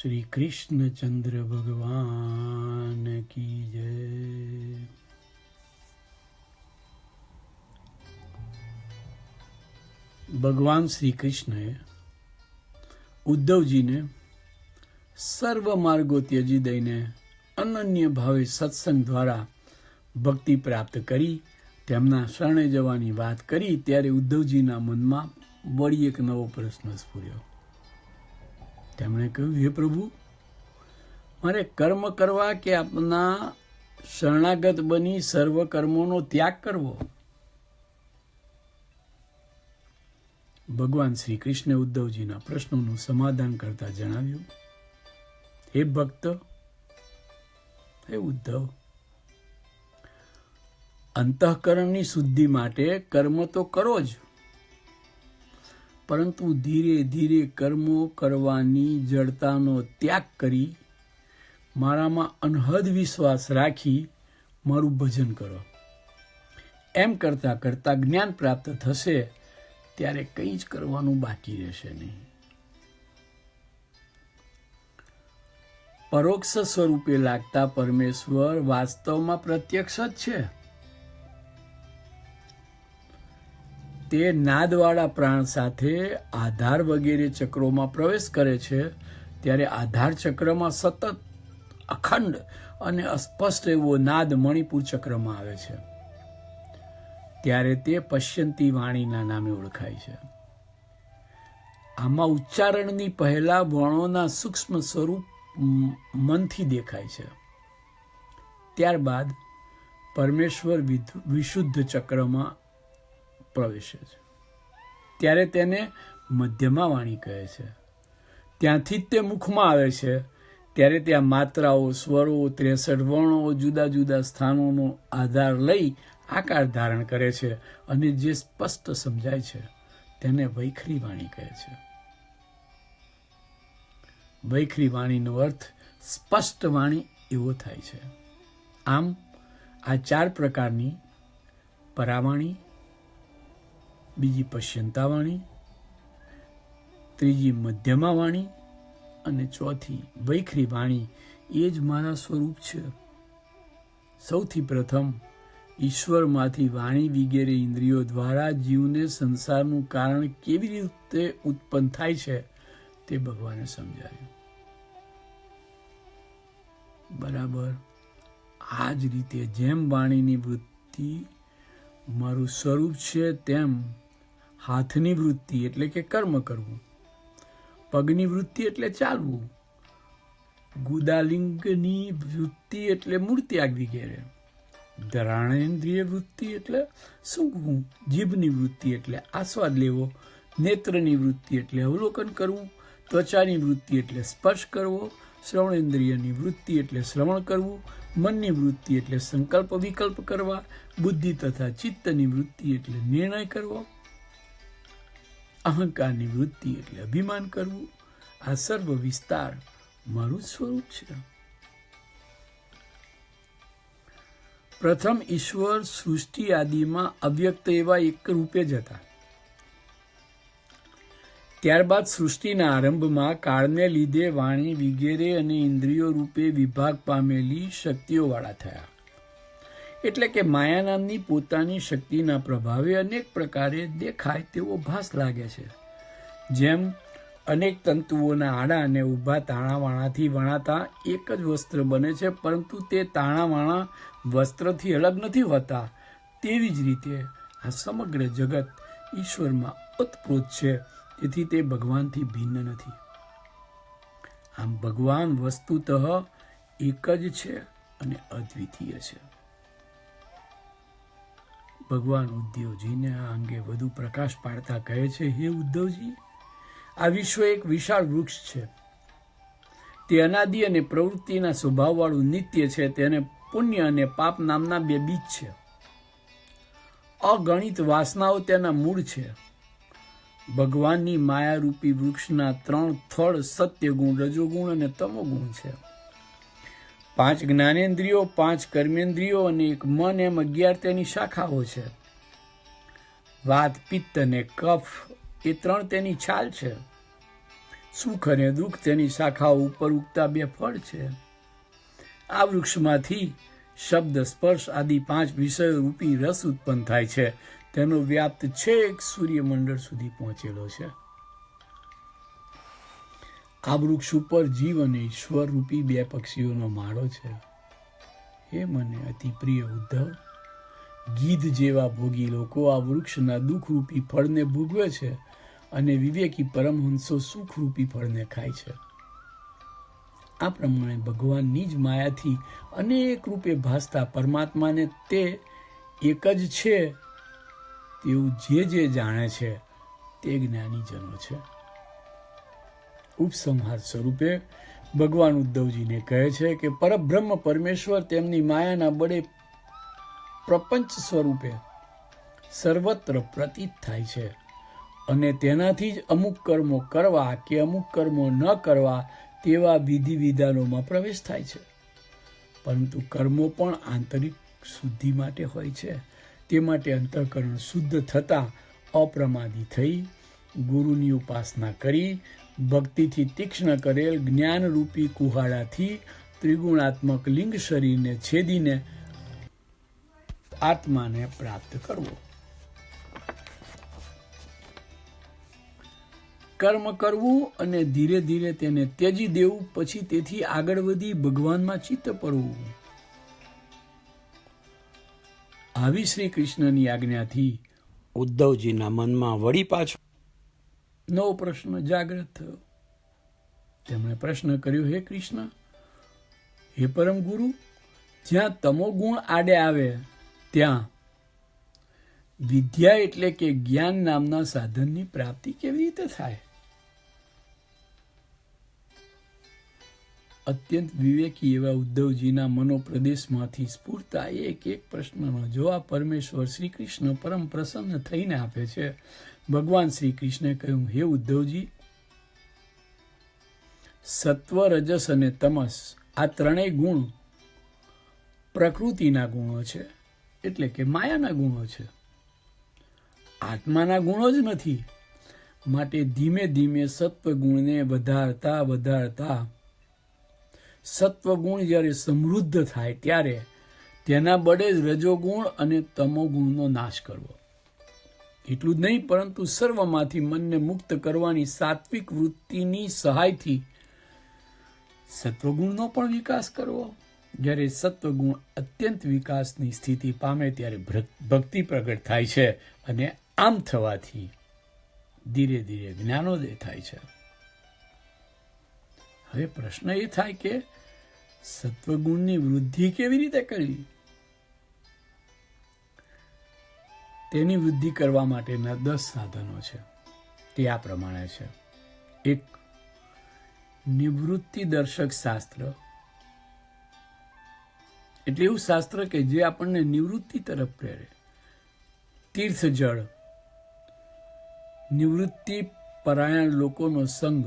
શ્રી કૃષ્ણચંદ્ર ભગવાન કી જય. ભગવાન શ્રી કૃષ્ણએ ઉદ્ધવજીને સર્વ માર્ગો ત્યજી દઈને અનન્ય ભાવે સત્સંગ દ્વારા ભક્તિ પ્રાપ્ત કરી તેમના શરણે જવાની વાત કરી ત્યારે ઉદ્ધવજીના મનમાં વળી એક નવો પ્રશ્ન સ્ફુર્યો. તેમણે કહ્યું, હે પ્રભુ, મારે કર્મ કરવા કે આપના શરણાગત બની સર્વ કર્મોનો ત્યાગ કરવો? ભગવાન શ્રી કૃષ્ણે ઉદ્ધવજીના પ્રશ્નોનું સમાધાન કરતા જણાવ્યું, હે ભક્ત, હે ઉદ્ધવ, અંતઃકરણની શુદ્ધિ માટે કર્મ તો કરો જ, પરંતુ ધીરે ધીરે કર્મો કરવાની જડતાનો ત્યાગ કરી મારામાં અનહદ વિશ્વાસ રાખી મારું ભજન કરો. એમ કરતાં કરતાં જ્ઞાન પ્રાપ્ત થશે ત્યારે કંઈ જ કરવાનું બાકી રહેશે નહીં. પરોક્ષ સ્વરૂપે લાગતા પરમેશ્વર વાસ્તવમાં પ્રત્યક્ષ જ છે. તે નાદવાળા પ્રાણ સાથે આધાર વગેરે ચક્રોમાં પ્રવેશ કરે છે ત્યારે આધાર ચક્રમાં સતત અખંડ અને અસ્પષ્ટ એવો નાદ મણિપુર ચક્રમાં આવે છે ત્યારે તે પશ્યંતી વાણીના નામે ઓળખાય છે. આમાં ઉચ્ચારણની પહેલા વર્ણોના સૂક્ષ્મ સ્વરૂપ મનથી દેખાય છે. ત્યારબાદ પરમેશ્વર વિશુદ્ધ ચક્રમાં પ્રવેશે છે ત્યારે તેને મધ્યમા વાણી કહે છે. ત્યાંથી જ તે મુખમાં આવે છે ત્યારે ત્યાં માત્રાઓ, સ્વરો, 63 વર્ણો જુદા જુદા સ્થાનોનો આધાર લઈ આકાર ધારણ કરે છે અને જે સ્પષ્ટ સમજાય છે તેને વૈખરી વાણી કહે છે. વૈખરી વાણીનો અર્થ સ્પષ્ટ વાણી એવો થાય છે. આમ આ 4 પ્રકારની પરાવાણી, બીજી પશ્યંતા વાણી, ત્રીજી મધ્યમા વાણી અને ચોથી વૈખરી વાણી એ જ મારા સ્વરૂપ છે. સૌથી પ્રથમ ઈશ્વરમાંથી વાણી વગેરે ઇન્દ્રિયો દ્વારા જીવને સંસારનું કારણ કેવી રીતે ઉત્પન્ન થાય છે તે ભગવાને સમજાવ્યું. બરાબર આ જ રીતે જેમ વાણીની વૃત્તિ મારું સ્વરૂપ છે તેમ હાથની વૃત્તિ એટલે કે કર્મ કરવું, પગની વૃત્તિ એટલે ચાલવું, ગુદાલિંગની વૃત્તિ એટલે મૂળત્યાગ વગેરે, ધરાણેન્દ્રિય વૃત્તિ એટલે સૂંઘવું, જીભની વૃત્તિ એટલે આસ્વાદ લેવો, નેત્રની વૃત્તિ એટલે અવલોકન કરવું, ત્વચાની વૃત્તિ એટલે સ્પર્શ કરવો, શ્રવણેન્દ્રિયની વૃત્તિ એટલે શ્રવણ કરવું, મનની વૃત્તિ એટલે સંકલ્પ વિકલ્પ કરવા, બુદ્ધિ તથા ચિત્તની વૃત્તિ એટલે નિર્ણય કરવો, અહંકારની વૃત્તિ એટલે અભિમાન કરવું. આ સર્વ વિસ્તાર મારું સ્વરૂપ છે. પ્રથમ ઈશ્વર સૃષ્ટિ આદિમાં અવ્યક્ત એવા એક રૂપે જ હતા. ત્યારબાદ સૃષ્ટિના આરંભમાં કાળને લીધે વાણી વગેરે અને ઇન્દ્રિયો રૂપે વિભાગ પામેલી શક્તિઓવાળા થયા. એટલે કે માયા નામની પોતાની શક્તિના પ્રભાવે અનેક પ્રકારે દેખાય તેવો ભાસ લાગે છે. જેમ અનેક તંતુઓના આડા અને ઊભા તાણાવાણાથી વણાતા એક જ વસ્ત્ર બને છે, પરંતુ તે તાણાવાણા વસ્ત્રથી અલગ નથી હોતા, તેવી જ રીતે આ સમગ્ર જગત ઈશ્વરમાં ઓતપ્રોત છે, તેથી તે ભગવાનથી ભિન્ન નથી. આમ ભગવાન વસ્તુતઃ એક જ છે અને અદ્વિતીય છે. ભગવાન ઉદ્ધવજીને આ અંગે વધુ પ્રકાશ પાડતા કહે છે, હે ઉદ્ધવજી, આ વિશ્વ એક વિશાળ વૃક્ષ છે. તે અનાદિ અને પ્રવૃત્તિના સ્વભાવવાળું નિત્ય છે. તેને પુણ્ય અને પાપ નામના 2 બીજ છે. અગણિત વાસનાઓ તેના મૂળ છે. ભગવાનની માયારૂપી વૃક્ષના 3 થડ સત્યગુણ, રજોગુણ અને તમોગુણ છે. 5 જ્ઞાનેન્દ્રિયો, 5 કર્મેન્દ્રિયો અને 1 મન એમ 11 તેની શાખાઓ છે. વાત, પિત્ત અને કફ એ 3 તેની છાલ છે. સુખ અને દુઃખ તેની શાખાઓ ઉપર ઉગતા બે ફળ છે. આ વૃક્ષમાંથી શબ્દ, સ્પર્શ આદિ 5 વિષયો રૂપી રસ ઉત્પન્ન થાય છે. તેનો વ્યાપ્ત છેક સૂર્યમંડળ સુધી પહોંચેલો છે. આ વૃક્ષ ઉપર જીવ અને ઈશ્વર રૂપી 2 પક્ષીઓનો માળો છે. હે મને અતિ પ્રિય ઉદ્ધવ, ગીધ જેવા ભોગી લોકો આ વૃક્ષના દુઃખરૂપી ફળને ભોગવે છે અને વિવેકી પરમહંસો સુખરૂપી ફળને ખાય છે. આ પ્રમાણે ભગવાનની જ માયાથી અનેક રૂપે ભાસતા પરમાત્માને તે એક જ છે તેવું જે જાણે છે તે જ્ઞાનીજનો છે. ઉપસંહાર સ્વરૂપે ભગવાન ઉદ્ધવજીને કહે છે કે પરબ્રહ્મ પરમેશ્વર તેમની માયાના બળે પ્રપંચ સ્વરૂપે સર્વત્ર પ્રતીત થાય છે અને તેનાથી જ અમુક કર્મો કરવા કે અમુક કર્મો ન કરવા તેવા વિધિ વિધાનોમાં પ્રવેશ થાય છે. પરંતુ કર્મો પણ આંતરિક શુદ્ધિ માટે હોય છે. તે માટે અંતઃકરણ શુદ્ધ થતાં અપ્રમાદી થઈ ગુરુની ઉપાસના કરી ભક્તિથી તીક્ષ્ણ કરેલ જ્ઞાનરૂપી કુહાડાથી ત્રિગુણાત્મક લિંગ શરીરને છેદીને આત્માને પ્રાપ્ત કરવો. કર્મ કરવું અને ધીરે ધીરે તેને ત્યજી દેવું, પછી તેથી આગળ વધી ભગવાનમાં ચિત્ત પડવું. આવી શ્રી કૃષ્ણની આજ્ઞાથી ઉદ્ધવજીના મનમાં વળી પાછો નવો પ્રશ્ન જાગૃત થયો. તેમણે પ્રશ્ન કર્યો, હે કૃષ્ણ, હે પરમ ગુરુ, જ્યાં તમો ગુણ આડે આવે ત્યાં વિદ્યા એટલે કે જ્ઞાન નામના સાધનની પ્રાપ્તિ કેવી રીતે થાય? અત્યંત વિવેકી એવા ઉદ્ધવજીના મનોપ્રદેશમાંથી સ્ફૂર્તા એક પ્રશ્નનો જવાબ પરમેશ્વર શ્રી કૃષ્ણ પરમ પ્રસન્ન થઈને આપે છે. ભગવાન શ્રી કૃષ્ણે કહ્યું, હે ઉદ્ધવજી, સત્વ, રજસ અને તમસ આ ત્રણેય ગુણ પ્રકૃતિના ગુણો છે, એટલે કે માયાના ગુણો છે. આત્માના ગુણો જ નથી. માટે ધીમે ધીમે સત્વગુણને વધારતા સત્વગુણ જ્યારે સમૃદ્ધ થાય ત્યારે તેના બળે જ રજોગુણ અને તમોગુણનો નાશ કરવો. એટલું જ નહીં, પરંતુ સર્વમાંથી મનને મુક્ત કરવાની સાત્વિક વૃત્તિની સહાયથી સત્વગુણનો પણ વિકાસ કરવો. જ્યારે સત્વગુણ અત્યંત વિકાસની સ્થિતિ પામે ત્યારે ભક્તિ પ્રગટ થાય છે અને આમ થવાથી ધીરે ધીરે જ્ઞાનોદય થાય છે. હવે પ્રશ્ન એ થાય કે સત્વગુણની વૃદ્ધિ કેવી રીતે કરવી? તેની વૃદ્ધિ કરવા માટેના 10 સાધનો છે. તે આ પ્રમાણે છે. 1. નિવૃત્તિ દર્શક શાસ્ત્ર, એટલે એવું શાસ્ત્ર કે જે આપણને નિવૃત્તિ તરફ પ્રેરે. તીર્થજળ, નિવૃત્તિ પરાયણ લોકોનો સંગ,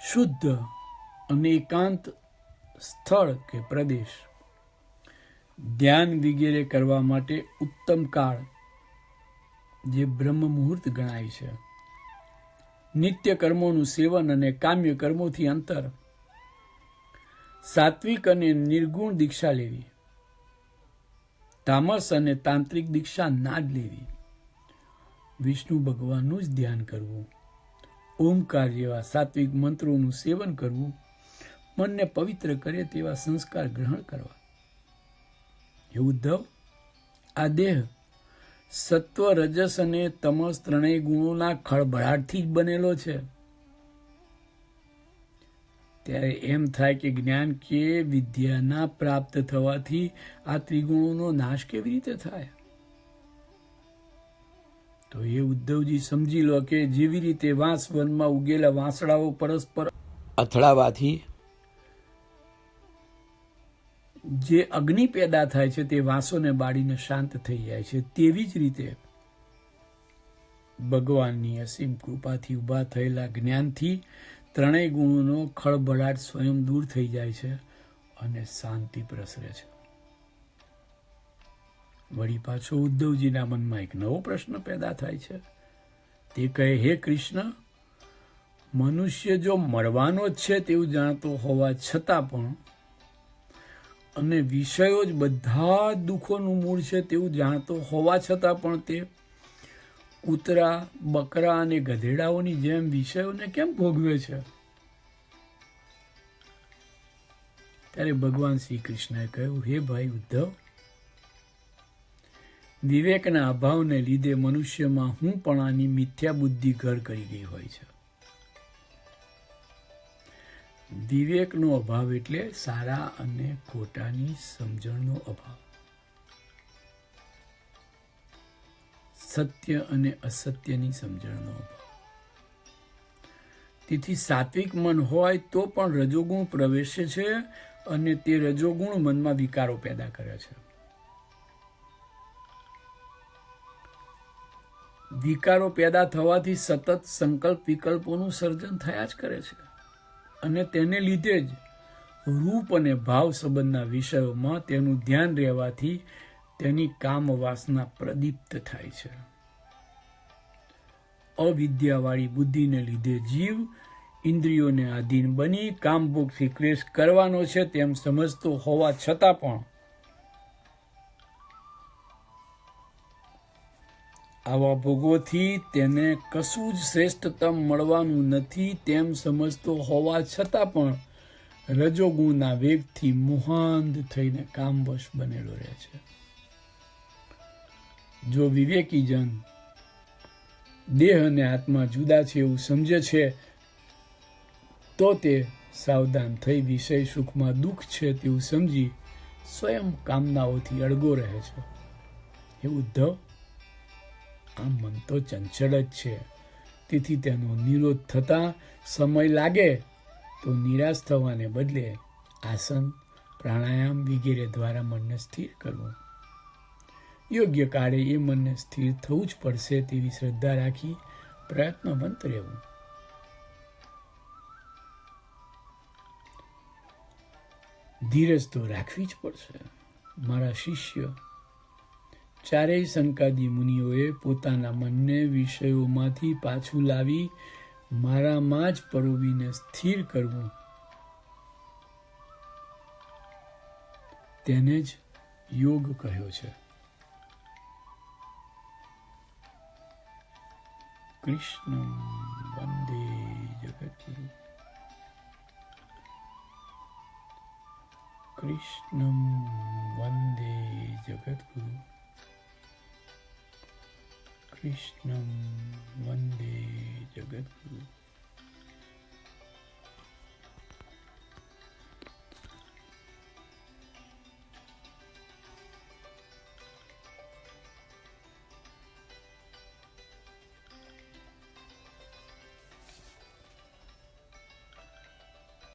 શુદ્ધ અને એકાંત સ્થળ કે પ્રદેશ, ધ્યાન વગેરે કરવા માટે ઉત્તમ કાળ જે બ્રહ્મ મુહૂર્ત ગણાય છે, નિત્ય કર્મોનું સેવન અને કામ્ય કર્મોથી અંતર, સાત્વિક અને નિર્ગુણ દીક્ષા લેવી, તામસ અને તાંત્રિક દીક્ષા ના જ લેવી, વિષ્ણુ ભગવાનનું જ ધ્યાન કરવું, ઓમકાર જેવા સાત્વિક મંત્રોનું સેવન કરવું, મનને પવિત્ર કરે તેવા સંસ્કાર ગ્રહણ કરવા. હે ઉદ્ધવ, આ દેહ સત્વ, રજસ અને તમસ ત્રણેય ગુણોના ખળભળાટથી જ બનેલો છે. ત્યારે એમ થાય કે જ્ઞાન કે વિદ્યાના પ્રાપ્ત થવાથી આ ત્રિગુણોનો નાશ કેવી રીતે થાય? તો એ ઉદ્ધવજી સમજી લો કે જેવી રીતે વાંસ વનમાં ઉગેલા વાંસળાઓ પરસ્પર અથડાવાથી જે અગ્નિ પેદા થાય છે તે વાંસોને બાળીને શાંત થઈ જાય છે, તેવી જ રીતે ભગવાનની અસીમ કૃપાથી ઊભા થયેલા જ્ઞાનથી ત્રણેય ગુણોનો ખળભળાટ સ્વયં દૂર થઈ જાય છે અને શાંતિ પ્રસરે છે. વળી પાછો ઉદ્ધવજીના મનમાં એક નવો પ્રશ્ન પેદા થાય છે. તે કહે, હે કૃષ્ણ, મનુષ્ય જો મળવાનો જ છે તેવું જાણતો હોવા છતાં પણ અને વિષયો જ બધા દુઃખોનું મૂળ છે તેવું જાણતો હોવા છતાં પણ તે કૂતરા, બકરા અને ગધેડાઓની જેમ વિષયોને કેમ ભોગવે છે? ત્યારે ભગવાન શ્રી કૃષ્ણએ કહ્યું, હે ભાઈ ઉદ્ધવ, વિવેકના અભાવને લીધે મનુષ્યમાં હું પણ આની મિથ્યા બુદ્ધિ ઘર કરી ગઈ હોય છે. વિવેકનો અભાવ એટલે સારા અને ખોટાની સમજણનો અભાવ, સત્ય અને અસત્યની સમજણનો અભાવ. તેથી સાત્વિક મન હોય તો પણ રજોગુણ પ્રવેશે છે અને તે રજોગુણ મનમાં વિકારો પેદા કરે છે. વિકારો પેદા થવાથી સતત સંકલ્પ વિકલ્પોનું સર્જન થયા જ કરે છે અને તેને લીધે જ રૂપ અને ભાવ સંબંધના વિષયોમાં તેનું ધ્યાન રહેવાથી તેની કામ વાસના પ્રદીપ્ત થાય છે. અવિદ્યાવાળી બુદ્ધિને લીધે જીવ ઇન્દ્રિયોને આધીન બની કામભોગથી ક્લેશ કરવાનો છે તેમ સમજતો હોવા છતાં પણ આવા ભોગોથી તેને કશું જ શ્રેષ્ઠતમ મળવાનું નથી તેમ સમજતો હોવા છતાં પણ રજોગુણના વેગથી મુહાંધ થઈને કામવશ બનેલો રહે છે. જો વિવેકી જન દેહ અને આત્મા જુદા છે એવું સમજે છે તો તે સાવધાન થઈ વિષય સુખમાં દુઃખ છે તેવું સમજી સ્વયં કામનાઓથી અળગો રહે છે. હે ઉદ્ધવ, આ મન તો ચંચળ જ છે, તેથી તેનો નિરોધ થતાં સમય લાગે તો નિરાશ થવાને બદલે આસન, પ્રાણાયામ વગેરે દ્વારા મનને સ્થિર કરવું. યોગ્ય કાળે એ મનને સ્થિર થવું જ પડશે તેવી શ્રદ્ધા રાખી પ્રયત્નવંત રહેવું. ધીરજ તો રાખવી જ પડશે. મારા શિષ્ય ચારેય સંકાદી મુનિઓએ પોતાના મનને વિષયોમાંથી પાછું લાવી મારામાં જ પરોવીને સ્થિર કરવું, તેને જ યોગ કહ્યો છે. કૃષ્ણં વંદે જગદ્ગુરુ, કૃષ્ણં વંદે જગદ્ગુરુ, કૃષ્ણં વંદે જગદ્ગુરુ.